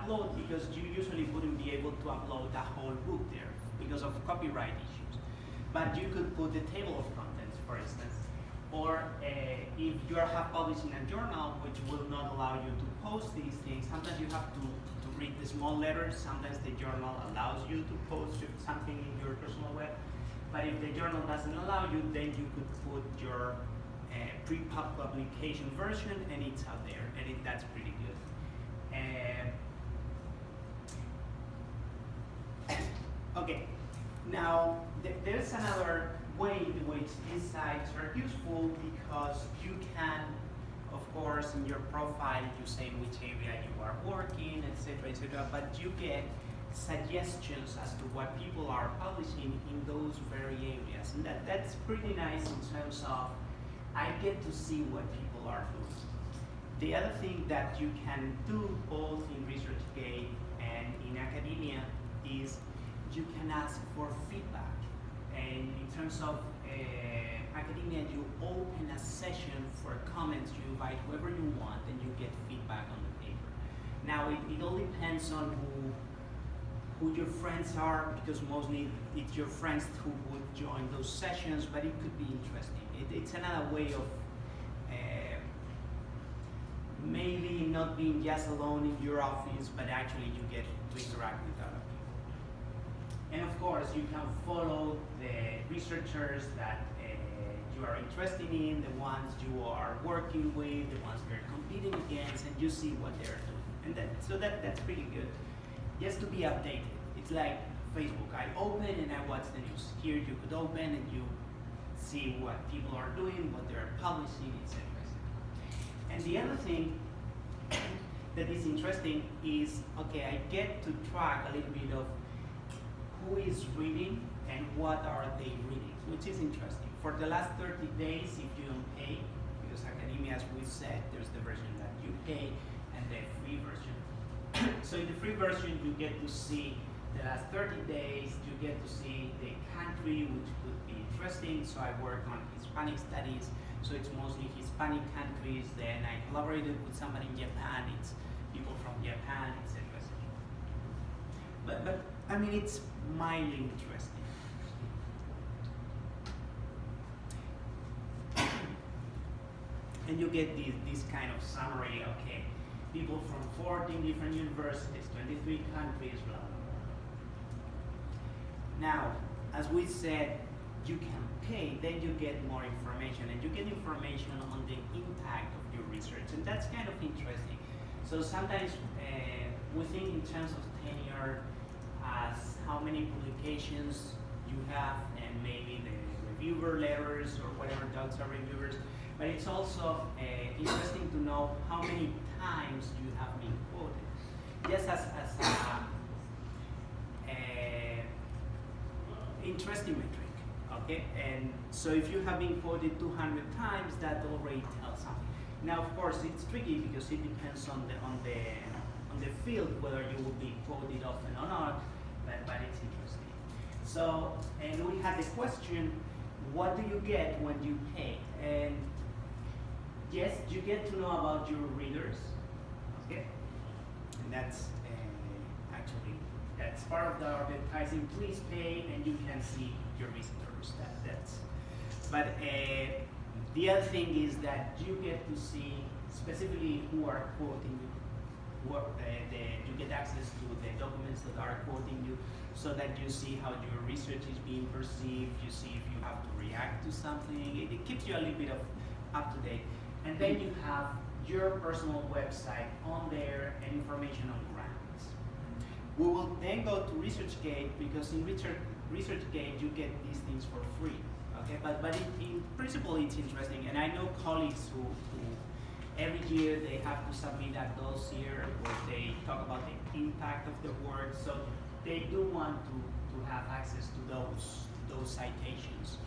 upload because you usually wouldn't be able to upload the whole book there because of copyright issues. But you could put the table of contents, for instance, or if you have published in a journal, which will not allow you to post these things, sometimes you have to read the small letters. Sometimes the journal allows you to post something in your personal web. But if the journal doesn't allow you, then you could put your pre-publication version, and it's out there, and that's pretty good. Okay, now there's another way in which these sites are useful because you can, of course, in your profile, you say which area you are working, etc., but you get suggestions as to what people are publishing in those very areas. And that's pretty nice in terms of I get to see what people are doing. The other thing that you can do both in ResearchGate and in academia is you can ask for feedback. And in terms of academia, you open a session for comments, you invite whoever you want, and you get feedback on the paper. Now, it all depends on who your friends are, because mostly it's your friends who would join those sessions, but it could be interesting. It's another way of maybe not being just alone in your office, but actually you get to interact with other people. And of course, you can follow the researchers that you are interested in, the ones you are working with, the ones you're competing against, and you see what they're doing. And that's pretty good. Just to be updated. It's like Facebook. I open and I watch the news. Here you could open and you see what people are doing, what they're publishing, etc. And the other thing that is interesting is, okay, I get to track a little bit of who is reading and what are they reading, which is interesting. For the last 30 days, if you don't pay, because academia, as we said, there's the version that you pay and the free version. So in the free version, you get to see the last 30 days, you get to see the country, which could be interesting. So I work on Hispanic studies, so it's mostly Hispanic countries. Then I collaborated with somebody in Japan, it's people from Japan, etc. But I mean, it's mildly interesting. And you get this kind of summary, okay, people from 14 different universities, 23 countries, blah, blah, blah. Now, as we said, you can pay, then you get more information, and you get information on the impact of your research, and that's kind of interesting. So sometimes we think in terms of tenure as how many publications you have, and maybe the reviewer letters or whatever dogs are reviewers. But it's also interesting to know how many times you have been quoted. Just as a interesting metric, okay? And so if you have been quoted 200 times, that already tells something. Now, of course, it's tricky because it depends on the field whether you will be quoted often or not, but it's interesting. So, and we had the question, what do you get when you pay? And yes, you get to know about your readers, okay? And that's that's part of the advertising. Please pay, and you can see your visitors. But the other thing is that you get to see specifically who are quoting you. You get access to the documents that are quoting you, so that you see how your research is being perceived. You see if you have to react to something. It keeps you a little bit of up to date. And then you have your personal website on there and information on grants. We will then go to ResearchGate, because in ResearchGate you get these things for free. Okay, but in principle it's interesting, and I know colleagues who every year they have to submit a dossier where they talk about the impact of the work, so they do want to have access to those citations.